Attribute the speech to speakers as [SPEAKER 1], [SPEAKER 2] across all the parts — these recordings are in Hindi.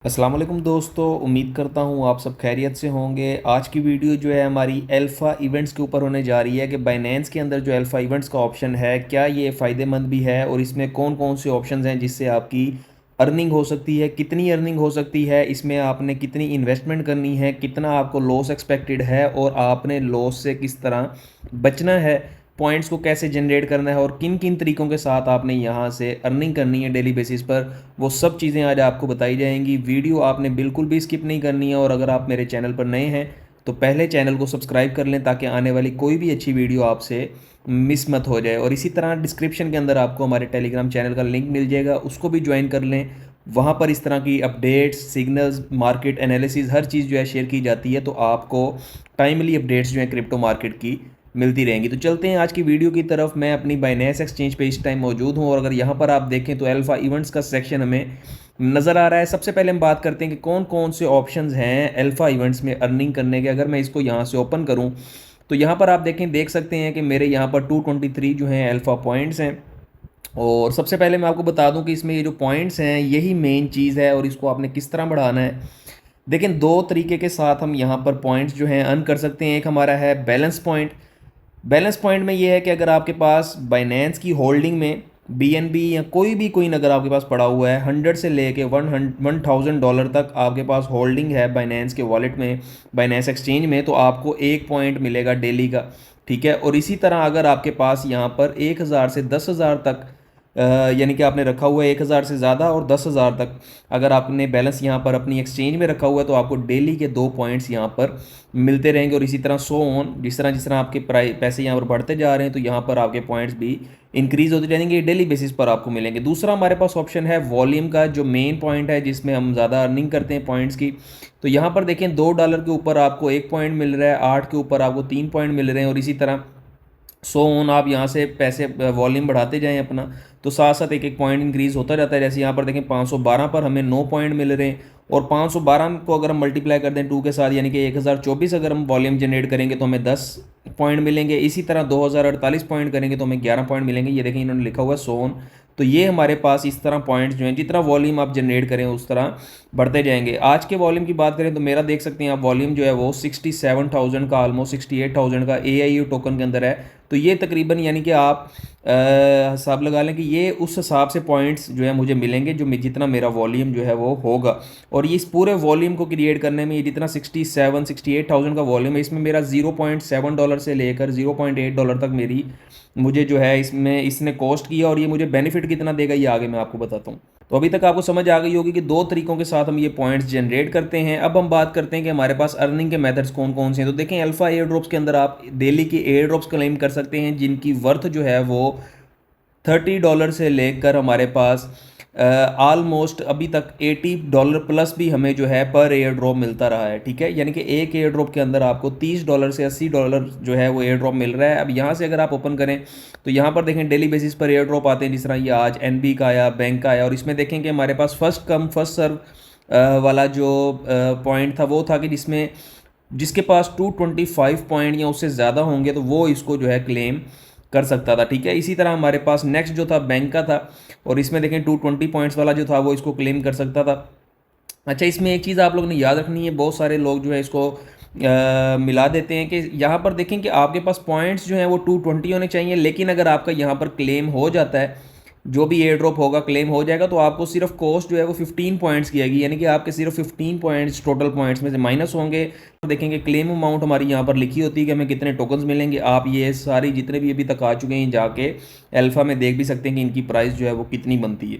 [SPEAKER 1] अस्सलाम वालेकुम दोस्तों, उम्मीद करता हूँ आप सब खैरियत से होंगे। आज की वीडियो जो है हमारी अल्फ़ा इवेंट्स के ऊपर होने जा रही है कि बाइनेंस के अंदर जो अल्फ़ा इवेंट्स का ऑप्शन है क्या ये फ़ायदेमंद भी है और इसमें कौन कौन से ऑप्शंस हैं जिससे आपकी अर्निंग हो सकती है, कितनी अर्निंग हो सकती है, इसमें आपने कितनी इन्वेस्टमेंट करनी है, कितना आपको लॉस एक्सपेक्टेड है और आपने लॉस से किस तरह बचना है, पॉइंट्स को कैसे जनरेट करना है और किन किन तरीक़ों के साथ आपने यहाँ से अर्निंग करनी है डेली बेसिस पर, वो सब चीज़ें आज आपको बताई जाएंगी। वीडियो आपने बिल्कुल भी स्किप नहीं करनी है और अगर आप मेरे चैनल पर नए हैं तो पहले चैनल को सब्सक्राइब कर लें ताकि आने वाली कोई भी अच्छी वीडियो आपसे मिस मत हो जाए। और इसी तरह डिस्क्रिप्शन के अंदर आपको हमारे टेलीग्राम चैनल का लिंक मिल जाएगा, उसको भी ज्वाइन कर लें। वहाँ पर इस तरह की अपडेट्स, सिग्नल्स, मार्केट एनालिसिस हर चीज़ जो है शेयर की जाती है, तो आपको टाइमली अपडेट्स जो है क्रिप्टो मार्केट की मिलती रहेंगी। तो चलते हैं आज की वीडियो की तरफ। मैं अपनी बाइनेंस एक्सचेंज पे इस टाइम मौजूद हूँ और अगर यहाँ पर आप देखें तो अल्फ़ा इवेंट्स का सेक्शन हमें नज़र आ रहा है। सबसे पहले हम बात करते हैं कि कौन कौन से ऑप्शंस हैं अल्फ़ा इवेंट्स में अर्निंग करने के। अगर मैं इसको यहाँ से ओपन करूँ तो यहाँ पर आप देख सकते हैं कि मेरे यहाँ पर 223 जो हैं अल्फ़ा पॉइंट्स हैं। और सबसे पहले मैं आपको बता दूं कि इसमें ये जो पॉइंट्स हैं यही मेन चीज़ है और इसको आपने किस तरह बढ़ाना है। देखें, दो तरीके के साथ हम यहाँ पर पॉइंट्स जो हैं अर्न कर सकते हैं। एक हमारा है बैलेंस पॉइंट। बैलेंस पॉइंट में ये है कि अगर आपके पास बाइनेंस की होल्डिंग में BNB या कोई भी कोइन अगर आपके पास पड़ा हुआ है, 100 से लेके 1000 डॉलर तक आपके पास होल्डिंग है बाइनेंस के वॉलेट में, बाइनेंस एक्सचेंज में, तो आपको 1 पॉइंट मिलेगा डेली का। ठीक है। और इसी तरह अगर आपके पास यहाँ पर 1000 से 10,000 तक यानी कि आपने रखा हुआ है 1000 से ज़्यादा और 10,000 तक अगर आपने बैलेंस यहाँ पर अपनी एक्सचेंज में रखा हुआ है तो आपको डेली के 2 पॉइंट्स यहाँ पर मिलते रहेंगे। और इसी तरह सो ऑन, जिस तरह आपके पैसे यहाँ पर बढ़ते जा रहे हैं तो यहाँ पर आपके पॉइंट्स भी इंक्रीज होते रहेंगे, डेली बेसिस पर आपको मिलेंगे। दूसरा हमारे पास ऑप्शन है वॉल्यूम का, जो मेन पॉइंट है जिसमें हम ज़्यादा अर्निंग करते हैं पॉइंट्स की। तो यहाँ पर देखें, $2 के ऊपर आपको 1 पॉइंट मिल रहा है, 8 के ऊपर आपको 3 पॉइंट मिल रहे हैं और इसी तरह सो ऑन आप यहाँ से पैसे वॉल्यूम बढ़ाते जाएं अपना, तो साथ साथ एक एक पॉइंट इंक्रीज होता जाता है। जैसे यहाँ पर देखें 512 पर हमें 9 पॉइंट मिल रहे हैं और 512 को अगर हम मल्टीप्लाई कर दें 2 के साथ यानी कि 1024 अगर हम वॉल्यूम जनरेट करेंगे तो हमें 10 पॉइंट मिलेंगे। इसी तरह 2048 पॉइंट करेंगे तो हमें 11 पॉइंट मिलेंगे। ये देखें इन्होंने लिखा हुआ है सो ऑन। तो ये हमारे पास इस तरह पॉइंट्स जो हैं, जितना वॉल्यूम आप जनरेट करें उस तरह बढ़ते जाएंगे। आज के वॉल्यूम की बात करें तो मेरा देख सकते हैं आप वॉल्यूम जो है वो 67,000 का, ऑलमोस्ट 68,000 का AIU टोकन के अंदर है। तो ये तकरीबन यानी कि आप हिसाब लगा लें कि ये उस हिसाब से पॉइंट्स जो है मुझे मिलेंगे जो जितना मेरा वॉल्यूम जो है वो होगा। और ये इस पूरे वॉल्यूम को क्रिएट करने में ये जितना 68,000 का वॉल्यूम है, इसमें मेरा $0.7 से लेकर $0.8 तक मेरी मुझे जो है इसमें इसने कॉस्ट किया और ये मुझे बेनिफिट कितना देगा ये आगे मैं आपको बताता हूँ। तो अभी तक आपको समझ आ गई होगी कि दो तरीकों के साथ हम ये पॉइंट्स जनरेट करते हैं। अब हम बात करते हैं कि हमारे पास अर्निंग के मेथड्स कौन कौन से हैं। तो देखें, अल्फा एयर ड्रॉप्स के अंदर आप डेली की एयर ड्रॉप्स क्लेम कर सकते हैं जिनकी वर्थ जो है वो $30 से लेकर हमारे पास ऑलमोस्ट अभी तक $80 प्लस भी हमें जो है पर एयर ड्रॉप मिलता रहा है। ठीक है, यानी कि एक एयर ड्रॉप के अंदर आपको $30 से $80 जो है वो एयर ड्रॉप मिल रहा है। अब यहाँ से अगर आप ओपन करें तो यहाँ पर देखें डेली बेसिस पर एयर ड्रॉप आते हैं, जिस तरह ये आज NB का आया, बैंक का आया। और इसमें देखें कि हमारे पास फर्स्ट कम फर्स्ट सर्व वाला जो पॉइंट था वो था कि जिसके पास 225 पॉइंट या उससे ज़्यादा होंगे तो वो इसको जो है क्लेम कर सकता था। ठीक है, इसी तरह हमारे पास नेक्स्ट जो था बैंक का था और इसमें देखें 220 पॉइंट्स वाला जो था वो इसको क्लेम कर सकता था। अच्छा, इसमें एक चीज़ आप लोगों ने याद रखनी है, बहुत सारे लोग जो है इसको मिला देते हैं कि यहाँ पर देखें कि आपके पास पॉइंट्स जो हैं वो 220 होने चाहिए, लेकिन अगर आपका यहाँ पर क्लेम हो जाता है, जो भी एयर ड्रॉप होगा क्लेम हो जाएगा, तो आपको सिर्फ कॉस्ट जो है वो 15 पॉइंट्स की आएगी, यानी कि आपके सिर्फ 15 पॉइंट्स टोटल पॉइंट्स में से माइनस होंगे। देखेंगे क्लेम अमाउंट हमारी यहाँ पर लिखी होती है कि हमें कितने टोकन्स मिलेंगे। आप ये सारी जितने भी अभी तक आ चुके हैं जाके अल्फा में देख भी सकते हैं कि इनकी प्राइस जो है वो कितनी बनती है।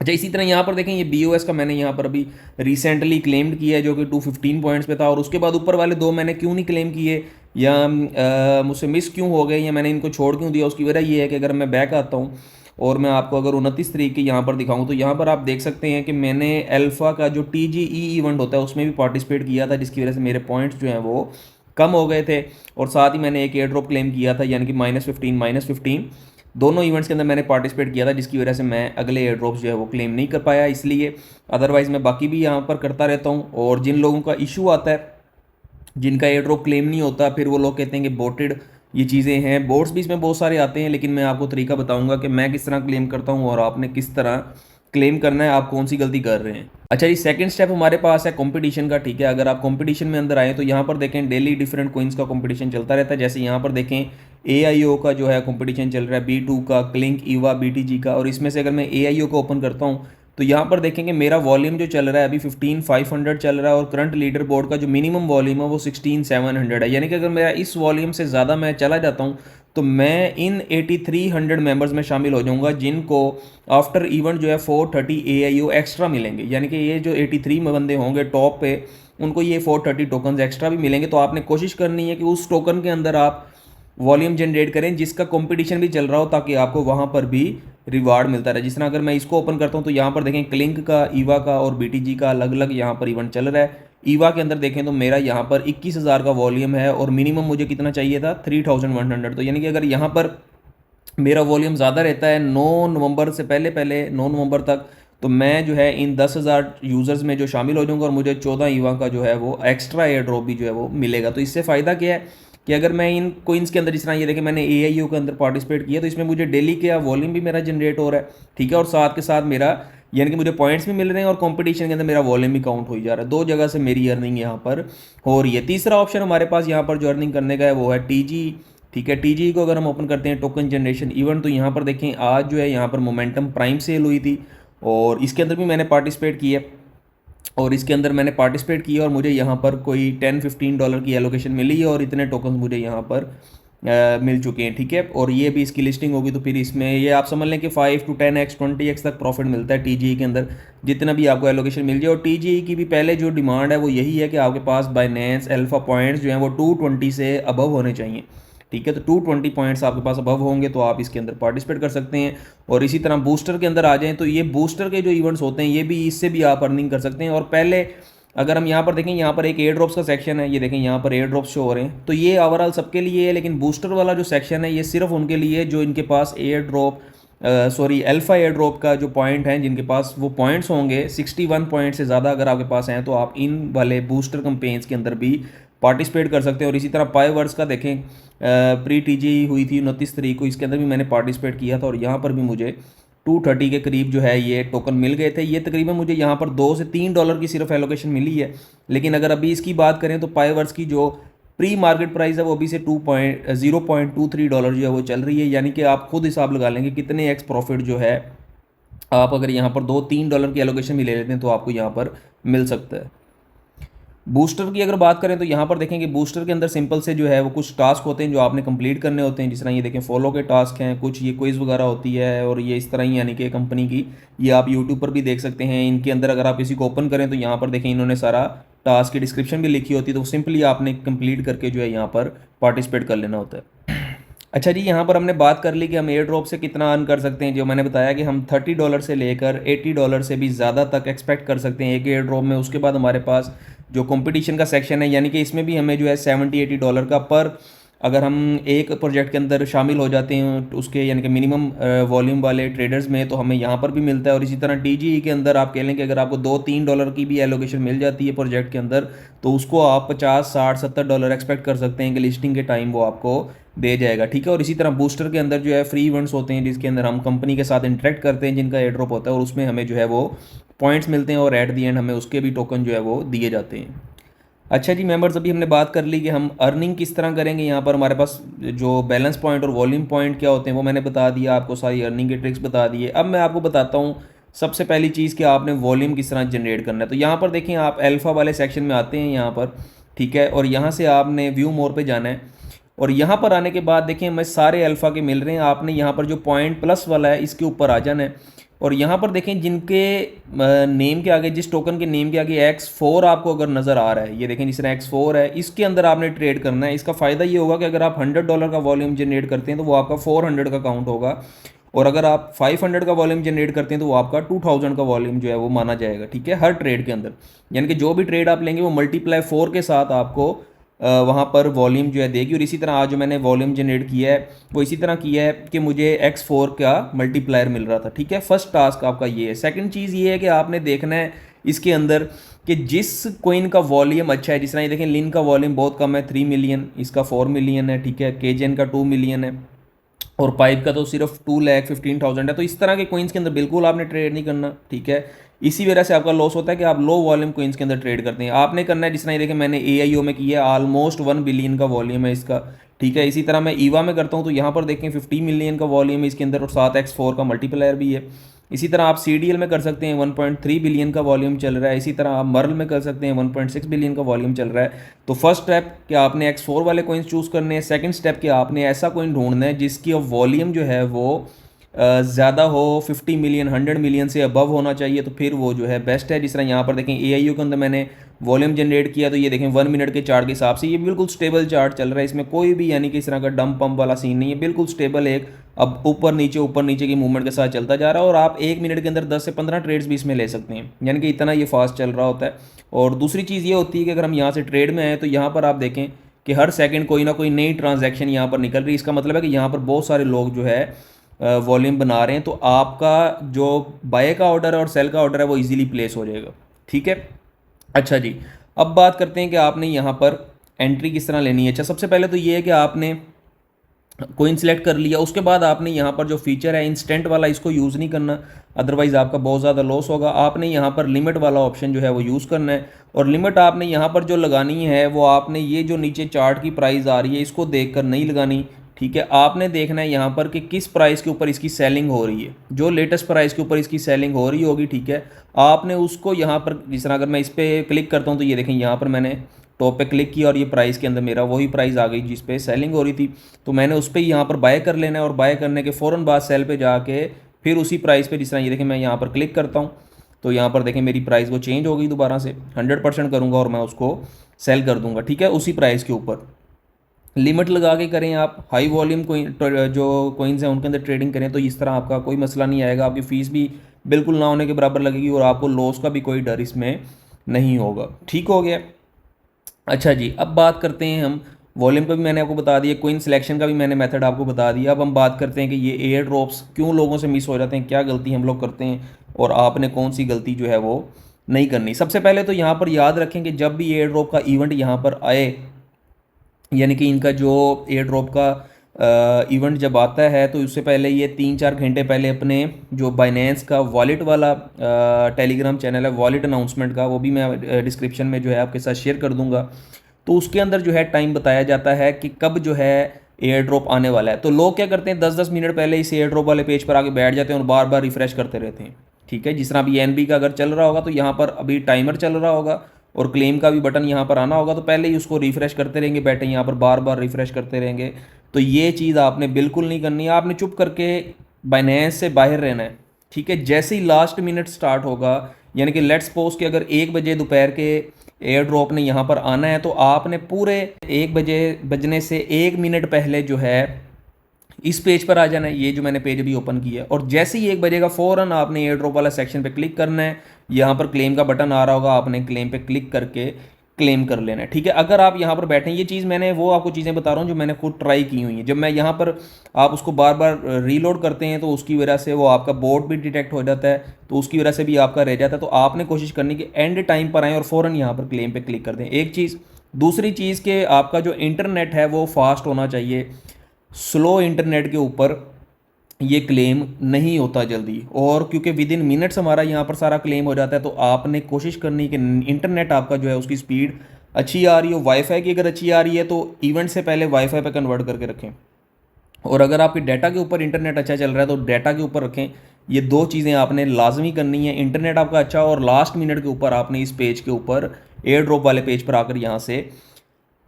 [SPEAKER 1] अच्छा, इसी तरह यहाँ पर देखें ये BOS का मैंने यहाँ पर अभी रिसेंटली क्लेम्ड किया है जो कि 215 पॉइंट्स पे था। और उसके बाद ऊपर वाले दो मैंने क्यों नहीं क्लेम किए या मुझसे मिस क्यों हो गए या मैंने इनको छोड़ क्यों दिया, उसकी वजह ये है कि अगर मैं बैक आता हूँ और मैं आपको अगर 29 तारीख की यहाँ पर दिखाऊँ तो यहाँ पर आप देख सकते हैं कि मैंने अल्फ़ा का जो TGE इवेंट होता है उसमें भी पार्टिसिपेट किया था, जिसकी वजह से मेरे पॉइंट्स जो हैं वो कम हो गए थे। और साथ ही मैंने एक एयर ड्रॉप क्लेम किया था यानी कि -15 दोनों इवेंट्स के अंदर मैंने पार्टिसिपेट किया था, जिसकी वजह से मैं अगले एयर ड्रॉप्स जो है वो क्लेम नहीं कर पाया। इसलिए अदरवाइज़ मैं बाकी भी यहाँ पर करता रहता हूँ। और जिन लोगों का इशू आता है, जिनका एयर ड्रॉप क्लेम नहीं होता, फिर वो लोग कहते हैं कि बोटेड ये चीज़ें हैं। बोट्स भी इसमें बहुत सारे आते हैं, लेकिन मैं आपको तरीका बताऊंगा कि मैं किस तरह क्लेम करता हूँ और आपने किस तरह क्लेम करना है आप कौन सी गलती कर रहे हैं। अच्छा जी, सेकंड स्टेप हमारे पास है कंपटीशन का। ठीक है, अगर आप कंपटीशन में अंदर आए तो यहाँ पर देखें डेली डिफरेंट कोइंस का कंपटीशन चलता रहता है। जैसे यहाँ पर देखें AIO का जो है कंपटीशन चल रहा है, B2 का, क्लिंक, ईवा, BTG का। और इसमें से अगर मैं AIO को ओपन करता हूँ तो यहाँ पर देखेंगे मेरा वॉल्यूम जो चल रहा है अभी 15,500 चल रहा है, और करंट लीडर बोर्ड का जो मिनिमम वॉल्यूम है वो 16,700 है। यानी कि अगर मेरा इस वॉल्यूम से ज़्यादा मैं चला जाता हूँ तो मैं इन 8300 मेंबर्स में शामिल हो जाऊंगा जिनको आफ्टर इवेंट जो है 430 AIO एक्स्ट्रा मिलेंगे। यानी कि ये जो 83 बंदे होंगे टॉप पे, उनको ये 430 टोकन एक्स्ट्रा भी मिलेंगे। तो आपने कोशिश करनी है कि उस टोकन के अंदर आप वॉल्यूम जनरेट करें जिसका कंपटीशन भी चल रहा हो, ताकि आपको वहाँ पर भी रिवार्ड मिलता रहे। जिस तरह अगर मैं इसको ओपन करता हूँ तो यहाँ पर देखें क्लिंक का, ईवा का और BTG का अलग अलग यहाँ पर इवेंट चल रहा है। ईवा के अंदर देखें तो मेरा यहाँ पर 21,000 का वॉल्यूम है और मिनिमम मुझे कितना चाहिए था, 3,100। तो यानी कि अगर यहाँ पर मेरा वॉल्यूम ज़्यादा रहता है 9 नवंबर से पहले पहले 9 नवंबर तक, तो मैं जो है इन 10,000 यूज़र्स में जो शामिल हो जाऊंगा और मुझे 14 ईवा का जो है वो एक्स्ट्रा एयर ड्रॉप भी जो है वो मिलेगा। तो इससे फ़ायदा क्या है कि अगर मैं इन कोइंस के अंदर, जिस तरह ये देखें मैंने AIO के अंदर पार्टिसिपेट किया, तो इसमें मुझे डेली का वॉल्यूम भी मेरा जनरेट हो रहा है। ठीक है, और साथ के साथ मेरा यानी कि मुझे पॉइंट्स भी मिल रहे हैं और कंपटीशन के अंदर मेरा वॉल्यूम भी काउंट हो जा रहा है। दो जगह से मेरी अर्निंग यहाँ पर हो रही है। तीसरा ऑप्शन हमारे पास यहाँ पर जो अर्निंग करने का है वो है TG। ठीक है, TG को अगर हम ओपन करते हैं टोकन जनरेशन इवेंट, तो यहाँ पर देखें आज जो है यहाँ पर मोमेंटम प्राइम सेल हुई थी और इसके अंदर भी मैंने पार्टिसिपेट किया और मुझे यहाँ पर कोई $10-15 की एलोकेशन मिली है और इतने टोकन मुझे यहाँ पर मिल चुके हैं। ठीक है, और ये भी इसकी लिस्टिंग होगी तो फिर इसमें ये आप समझ लें कि 5 to 10x 20x तक प्रॉफिट मिलता है TGE के अंदर, जितना भी आपको एलोकेशन मिल जाए। और TGE की भी पहले जो डिमांड है वो यही है कि आपके पास बाइनेंस अल्फा पॉइंट्स जो हैं वो 220 से अबव होने चाहिए। ठीक है, तो 220 पॉइंट्स आपके पास अबव होंगे तो आप इसके अंदर पार्टिसिपेट कर सकते हैं। और इसी तरह बूस्टर के अंदर आ जाएं तो ये बूस्टर के जो इवेंट्स होते हैं ये भी, इससे भी आप अर्निंग कर सकते हैं। और पहले अगर हम यहाँ पर देखें, यहाँ पर एक एयर ड्रॉप्स का सेक्शन है, ये देखें यहाँ पर एयर ड्रॉप्स शो हो रहे हैं, तो ये ओवरऑल सबके लिए है। लेकिन बूस्टर वाला जो सेक्शन है ये सिर्फ उनके लिए जो इनके पास air drop alpha air drop का जो पॉइंट है, जिनके पास वो पॉइंट्स होंगे 61 पॉइंट से ज़्यादा अगर आपके पास हैं तो आप इन वाले बूस्टर कंपेन्स के अंदर भी पार्टिसिपेट कर सकते हैं। और इसी तरह पाइवर्स का देखें, प्री TG हुई थी 29 तारीख को, इसके अंदर भी मैंने पार्टिसिपेट किया था और यहाँ पर भी मुझे 230 के करीब जो है ये टोकन मिल गए थे। ये तकरीबन मुझे यहाँ पर $2 से $3 की सिर्फ एलोकेशन मिली है। लेकिन अगर अभी इसकी बात करें तो पाइवर्स की जो प्री मार्केट प्राइस है वो अभी से $0.23 जो है वो चल रही है। यानी कि आप खुद हिसाब लगा लेंगे कितने एक्स प्रॉफिट जो है आप अगर यहाँ पर $2-3 की एलोकेशन भी ले लेते हैं तो आपको यहाँ पर मिल सकता है। बूस्टर की अगर बात करें तो यहाँ पर देखेंगे बूस्टर के अंदर सिंपल से जो है वो कुछ टास्क होते हैं जो आपने कंप्लीट करने होते हैं। जिस तरह ये देखें फॉलो के टास्क हैं, कुछ ये क्विज वगैरह होती है और ये इस तरह ही, यानी कि कंपनी की, ये आप यूट्यूब पर भी देख सकते हैं। इनके अंदर अगर आप इसी को ओपन करें तो यहाँ पर देखें इन्होंने सारा टास्क की डिस्क्रिप्शन भी लिखी होती है, तो सिंपली आपने कंप्लीट करके जो है यहाँ पर पार्टिसिपेट कर लेना होता है। अच्छा जी, यहाँ पर हमने बात कर ली कि हम एयर ड्रॉप से कितना अर्न कर सकते हैं। जो मैंने बताया कि हम $30 से लेकर $80 से भी ज़्यादा तक एक्सपेक्ट कर सकते हैं एक एयर ड्रॉप में। उसके बाद हमारे पास जो कंपटीशन का सेक्शन है, यानी कि इसमें भी हमें जो है $70-80 का पर, अगर हम एक प्रोजेक्ट के अंदर शामिल हो जाते हैं उसके यानी कि मिनिमम वॉल्यूम वाले ट्रेडर्स में, तो हमें यहाँ पर भी मिलता है। और इसी तरह TGE के अंदर आप कह लें कि अगर आपको $2-3 की भी एलोकेशन मिल जाती है प्रोजेक्ट के अंदर, तो उसको आप $50-60-70 एक्सपेक्ट कर सकते हैं कि लिस्टिंग के टाइम वो आपको दे जाएगा। ठीक है, और इसी तरह बूस्टर के अंदर जो है फ्री इवेंट्स होते हैं जिसके अंदर हम कंपनी के साथ इंटरेक्ट करते हैं, जिनका एयर ड्रॉप होता है और उसमें हमें जो है वो पॉइंट्स मिलते हैं और एट दी एंड हमें उसके भी टोकन जो है वो दिए जाते हैं। अच्छा जी मेंबर्स, अभी हमने बात कर ली कि हम अर्निंग किस तरह करेंगे। यहाँ पर हमारे पास जो बैलेंस पॉइंट और वॉल्यूम पॉइंट क्या होते हैं वो मैंने बता दिया आपको, सारी अर्निंग के ट्रिक्स बता दिए। अब मैं आपको बताता हूँ सबसे पहली चीज़ कि आपने वॉल्यूम किस तरह जनरेट करना है। तो यहाँ पर देखें आप अल्फ़ा वाले सेक्शन में आते हैं यहाँ पर, ठीक है, और यहाँ से आपने व्यू मोर पे जाना है और यहाँ पर आने के बाद देखें हमें सारे अल्फ़ा के मिल रहे हैं। आपने यहाँ पर जो पॉइंट प्लस वाला है इसके ऊपर आ जाना है और यहाँ पर देखें जिनके नेम के आगे, जिस टोकन के नेम के आगे X4 आपको अगर नज़र आ रहा है, ये देखें जिस तरह X4 है, इसके अंदर आपने ट्रेड करना है। इसका फ़ायदा ये होगा कि अगर आप $100 का वॉल्यूम जनरेट करते हैं तो वो आपका 400 का काउंट होगा, और अगर आप 500 का वॉल्यूम जनरेट करते हैं तो वो आपका 2000 का वॉल्यूम जो है वो माना जाएगा। ठीक है, हर ट्रेड के अंदर, यानी कि जो भी ट्रेड आप लेंगे वो मल्टीप्लाई 4 के साथ आपको वहाँ पर वॉल्यूम जो है देगी। और इसी तरह आज जो मैंने वॉल्यूम जनरेट किया है वो इसी तरह किया है कि मुझे X4 का मल्टीप्लायर मिल रहा था। ठीक है, फर्स्ट टास्क आपका ये है। सेकंड चीज़ ये है कि आपने देखना है इसके अंदर कि जिस कोइन का वॉल्यूम अच्छा है, जिस तरह ये देखें लिन का वॉल्यूम बहुत कम है 3 मिलियन, इसका 4 मिलियन है। ठीक है, केजेन का 2 मिलियन है और पाइप का तो सिर्फ 2,15,000 है। तो इस तरह के कोइंस के अंदर बिल्कुल आपने ट्रेड नहीं करना, ठीक है। इसी वजह से आपका लॉस होता है कि आप लो वॉल्यूम कोइंस के अंदर ट्रेड करते हैं। आपने करना है जिस तरह ये देखें मैंने AIO में किया है, ऑलमोस्ट 1 बिलियन का वॉल्यूम है इसका, ठीक है। इसी तरह मैं ईवा में करता हूँ तो यहाँ पर देखें 50 मिलियन का वॉल्यूम है इसके अंदर और 7x4 का मल्टीप्लायर भी है। इसी तरह आप CDL में कर सकते हैं, 1.3 बिलियन का वॉल्यूम चल रहा है। इसी तरह आप मर्ल में कर सकते हैं, 1.6 बिलियन का वॉल्यूम चल रहा है। तो फर्स्ट स्टेप कि आपने X4 वाले कोइंस चूज़ करने हैं। सेकंड स्टेप कि आपने ऐसा कोइन ढूंढना है जिसकी वॉल्यूम जो है वो ज़्यादा हो, 50 मिलियन 100 मिलियन से अबव होना चाहिए, तो फिर वो जो है बेस्ट है। जिस तरह यहाँ पर देखें AIO के अंदर मैंने वॉल्यूम जनरेट किया तो ये देखें 1 मिनट के चार्ट के हिसाब से ये बिल्कुल स्टेबल चार्ट चल रहा है। इसमें कोई भी यानी कि इस तरह का डंप पंप वाला सीन नहीं है, बिल्कुल स्टेबल एक अब ऊपर नीचे की मूवमेंट के साथ चलता जा रहा है। और आप 1 मिनट के अंदर 10 से 15 ट्रेड्स भी इसमें ले सकते हैं, यानी कि इतना ये फास्ट चल रहा होता है। और दूसरी चीज़ ये होती है कि अगर हम यहाँ से ट्रेड में आए तो यहाँ पर आप देखें कि हर सेकंड कोई ना कोई नई ट्रांजैक्शन यहाँ पर निकल रही है। इसका मतलब है कि यहाँ पर बहुत सारे लोग जो है वॉल्यूम बना रहे हैं, तो आपका जो बाय का ऑर्डर है और सेल का ऑर्डर है वो इजीली प्लेस हो जाएगा, ठीक है। अच्छा जी, अब बात करते हैं कि आपने यहाँ पर एंट्री किस तरह लेनी है। अच्छा, सबसे पहले तो ये है कि आपने कोइन सेलेक्ट कर लिया, उसके बाद आपने यहाँ पर जो फीचर है इंस्टेंट वाला इसको यूज़ नहीं करना, अदरवाइज़ आपका बहुत ज़्यादा लॉस होगा। आपने यहाँ पर लिमिट वाला ऑप्शन जो है वो यूज़ करना है। और लिमिट आपने यहाँ पर जो लगानी है वो आपने ये जो नीचे चार्ट की प्राइस आ रही है इसको देखकर नहीं लगानी, ठीक है। आपने देखना है यहाँ पर कि किस प्राइस के ऊपर इसकी सेलिंग हो रही है, जो लेटेस्ट प्राइस के ऊपर इसकी सेलिंग हो रही होगी, ठीक है। आपने उसको यहाँ पर जिस तरह अगर मैं इस पर क्लिक करता हूँ तो ये देखें यहाँ पर मैंने टॉप पे क्लिक किया और ये प्राइस के अंदर मेरा वही प्राइस आ गई जिस पे सेलिंग हो रही थी। तो मैंने उस पर यहाँ पर बाय कर लेना है और बाय करने के फ़ौरन बाद सेल पे जाके फिर उसी प्राइस पे जिस तरह ये देखें मैं यहाँ पर क्लिक करता हूँ तो यहाँ पर देखें मेरी प्राइस वो चेंज हो गई, दोबारा से 100% करूँगा और मैं उसको सेल कर दूँगा, ठीक है, उसी प्राइस के ऊपर। लिमिट लगा के करें आप, हाई वॉल्यूम कोइन जो कोइंस हैं उनके अंदर ट्रेडिंग करें तो इस तरह आपका कोई मसला नहीं आएगा। आपकी फ़ीस भी बिल्कुल ना होने के बराबर लगेगी और आपको लॉस का भी कोई डर इसमें नहीं होगा, ठीक हो गया। अच्छा जी, अब बात करते हैं हम वॉल्यूम का भी मैंने आपको बता दिया, कोइन सिलेक्शन का भी मैंने मेथड आपको बता दिया। अब हम बात करते हैं कि ये एयर ड्रॉप्स क्यों लोगों से मिस हो जाते हैं, क्या गलती हम लोग करते हैं और आपने कौन सी गलती जो है वो नहीं करनी। सबसे पहले तो यहाँ पर याद रखें कि जब भी एयर ड्रॉप का इवेंट यहाँ पर आए, यानी कि इनका जो एयर ड्रॉप का इवेंट जब आता है तो उससे पहले ये 3-4 घंटे पहले अपने जो बाइनेंस का वॉलेट वाला टेलीग्राम चैनल है वॉलेट अनाउंसमेंट का, वो भी मैं डिस्क्रिप्शन में जो है आपके साथ शेयर कर दूंगा। तो उसके अंदर जो है टाइम बताया जाता है कि कब जो है एयर ड्रॉप आने वाला है। तो लोग क्या करते हैं 10-10 मिनट पहले इस एयर ड्रॉप वाले पेज पर आके बैठ जाते हैं और बार बार रिफ्रेश करते रहते हैं, ठीक है। जिस तरह अभी NB का अगर चल रहा होगा तो यहाँ पर अभी टाइमर चल रहा होगा और क्लेम का भी बटन यहाँ पर आना होगा, तो पहले ही उसको रिफ्रेश करते रहेंगे, बैठे यहाँ पर बार बार रिफ्रेश करते रहेंगे। तो ये चीज़ आपने बिल्कुल नहीं करनी है, आपने चुप करके बाइनेंस से बाहर रहना है, ठीक है। जैसे ही लास्ट मिनट स्टार्ट होगा, यानी कि लेट्स सपोज कि अगर 1 बजे दोपहर के एयर ड्रॉप ने यहाँ पर आना है तो आपने पूरे 1 बजे बजने से 1 मिनट पहले जो है इस पेज पर आ जाना है, ये जो मैंने पेज अभी ओपन किया है। और जैसे ही 1 बजेगा फ़ौरन आपने एयर ड्रॉप वाला सेक्शन पे क्लिक करना है, यहाँ पर क्लेम का बटन आ रहा होगा, आपने क्लेम पे क्लिक करके क्लेम कर लेना है, ठीक है। अगर आप यहाँ पर बैठे हैं, ये चीज़ मैंने वो आपको चीज़ें बता रहा हूँ जो मैंने खुद ट्राई की हुई है। जब मैं यहाँ पर आप उसको बार बार रीलोड करते हैं तो उसकी वजह से वो आपका बोर्ड भी डिटेक्ट हो जाता है, तो उसकी वजह से भी आपका रह जाता है। तो आपने कोशिश करनी कि एंड टाइम पर आएँ और फ़ौरन यहाँ पर क्लेम पे क्लिक कर दें, एक चीज़। दूसरी चीज़ कि आपका जो इंटरनेट है वो फास्ट होना चाहिए, स्लो इंटरनेट के ऊपर ये क्लेम नहीं होता जल्दी, और क्योंकि विद इन मिनट्स हमारा यहाँ पर सारा क्लेम हो जाता है। तो आपने कोशिश करनी कि इंटरनेट आपका जो है उसकी स्पीड अच्छी आ रही हो। वाईफाई की अगर अच्छी आ रही है तो इवेंट से पहले वाईफाई पे कन्वर्ट करके रखें, और अगर आपके डाटा के ऊपर इंटरनेट अच्छा चल रहा है तो डाटा के ऊपर रखें। ये दो चीज़ें आपने लाजमी करनी है, इंटरनेट आपका अच्छा और लास्ट मिनट के ऊपर आपने इस पेज के ऊपर एयर ड्रॉप वाले पेज पर आकर यहाँ से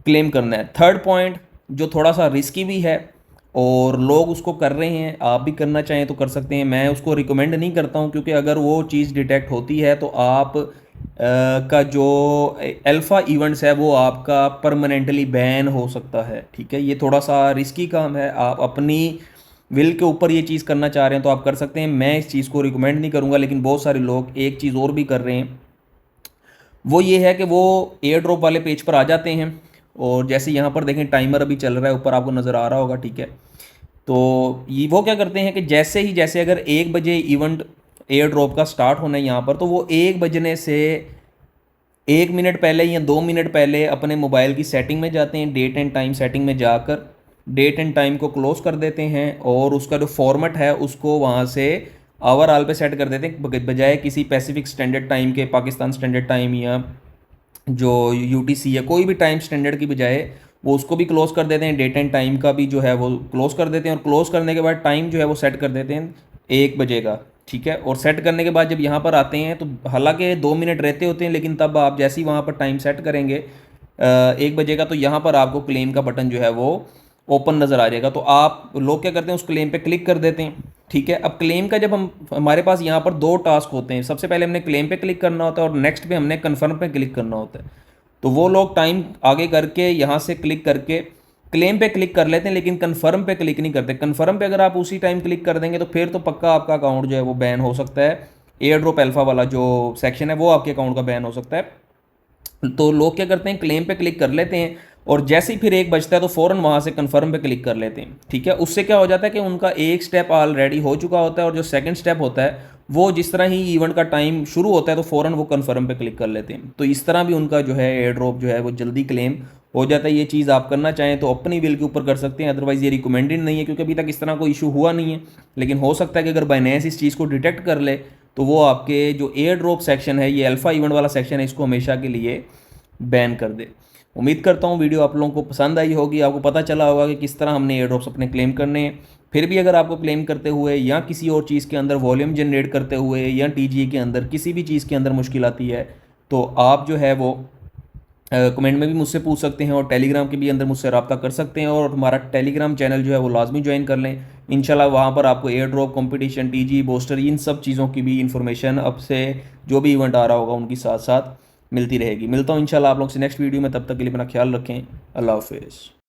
[SPEAKER 1] क्लेम करना है। थर्ड पॉइंट जो थोड़ा सा रिस्की भी है और लोग उसको कर रहे हैं, आप भी करना चाहें तो कर सकते हैं, मैं उसको रिकमेंड नहीं करता हूं, क्योंकि अगर वो चीज़ डिटेक्ट होती है तो आप का जो अल्फ़ा इवेंट्स है वो आपका परमानेंटली बैन हो सकता है, ठीक है। ये थोड़ा सा रिस्की काम है, आप अपनी विल के ऊपर ये चीज़ करना चाह रहे हैं तो आप कर सकते हैं, मैं इस चीज़ को रिकमेंड नहीं करूँगा। लेकिन बहुत सारे लोग एक चीज़ और भी कर रहे हैं, वो ये है कि वो एयर ड्रॉप वाले पेज पर आ जाते हैं और जैसे यहाँ पर देखें टाइमर अभी चल रहा है, ऊपर आपको नज़र आ रहा होगा, ठीक है। तो ये वो क्या करते हैं कि जैसे अगर 1 बजे इवेंट एयर ड्रॉप का स्टार्ट होना है यहाँ पर, तो वो 1 बजने से 1 मिनट पहले या 2 मिनट पहले अपने मोबाइल की सेटिंग में जाते हैं, डेट एंड टाइम सेटिंग में जाकर डेट एंड टाइम को क्लोज कर देते हैं और उसका जो फॉर्मेट है उसको वहाँ से आवर आल पे सेट कर देते हैं, बजाय किसी पैसिफिक स्टैंडर्ड टाइम के, पाकिस्तान स्टैंडर्ड टाइम या जो यूटीसी है, कोई भी टाइम स्टैंडर्ड की बजाय वो उसको भी क्लोज कर देते हैं, डेट एंड टाइम का भी जो है वो क्लोज कर देते हैं, और क्लोज करने के बाद टाइम जो है वो सेट कर देते हैं 1 बजे का। ठीक है, और सेट करने के बाद जब यहाँ पर आते हैं तो हालांकि 2 मिनट रहते होते हैं, लेकिन तब आप जैसे ही वहाँ पर टाइम सेट करेंगे 1 बजे का, तो यहाँ पर आपको क्लेम का बटन जो है वो ओपन नज़र आ जाएगा। तो आप लोग क्या करते हैं, उस क्लेम पे क्लिक कर देते हैं। ठीक है, अब क्लेम का जब हमारे पास यहाँ पर 2 टास्क होते हैं, सबसे पहले हमने क्लेम पे क्लिक करना होता है और नेक्स्ट पे हमने कन्फर्म पे क्लिक करना होता है। तो वो लोग टाइम आगे करके यहाँ से क्लिक करके क्लेम पे क्लिक कर लेते हैं, लेकिन कन्फर्म पे क्लिक नहीं करते। कन्फर्म पे अगर आप उसी टाइम क्लिक कर देंगे तो फिर तो पक्का आपका अकाउंट जो है वो बैन हो सकता है। एयर ड्रॉप अल्फा वाला जो सेक्शन है वो आपके अकाउंट का बैन हो सकता है। तो लोग क्या करते हैं, क्लेम पे क्लिक कर लेते हैं और जैसे ही फिर 1 बजता है तो फ़ौरन वहाँ से कन्फर्म पे क्लिक कर लेते हैं। ठीक है, उससे क्या हो जाता है कि उनका एक स्टेप ऑलरेडी हो चुका होता है, और जो सेकंड स्टेप होता है वो जिस तरह ही इवेंट का टाइम शुरू होता है तो फ़ौरन वो कन्फर्म पे क्लिक कर लेते हैं। तो इस तरह भी उनका जो है एयर ड्रॉप जो है वो जल्दी क्लेम हो जाता है। ये चीज़ आप करना चाहें तो अपनी विल के ऊपर कर सकते हैं, अदरवाइज़ ये रिकमेंडेड नहीं है, क्योंकि अभी तक इस तरह कोई इशू हुआ नहीं है। लेकिन हो सकता है कि अगर बाइनेंस इस चीज़ को डिटेक्ट कर ले तो वो आपके जो एयर ड्रॉप सेक्शन है, ये अल्फ़ा इवेंट वाला सेक्शन है, इसको हमेशा के लिए बैन कर दे। उम्मीद करता हूँ वीडियो आप लोगों को पसंद आई होगी, आपको पता चला होगा कि किस तरह हमने एयर ड्रॉप्स अपने क्लेम करने हैं। फिर भी अगर आपको क्लेम करते हुए या किसी और चीज़ के अंदर वॉल्यूम जनरेट करते हुए या टीजीए के अंदर किसी भी चीज़ के अंदर मुश्किल आती है तो आप जो है वो कमेंट में भी मुझसे पूछ सकते हैं, और टेलीग्राम के भी अंदर मुझसे रब्ता कर सकते हैं, और हमारा टेलीग्राम चैनल जो है वो लाजमी ज्वाइन कर लें। इंशाल्लाह वहाँ पर आपको air drop competition, TG, booster, इन सब चीज़ों की भी इंफॉर्मेशन अब से जो भी इवेंट आ रहा होगा उनकी साथ साथ मिलती रहेगी। मिलता हूँ इंशाल्लाह आप लोग से नेक्स्ट वीडियो में, तब तक के लिए अपना ख्याल रखें। अल्लाह हाफिज़।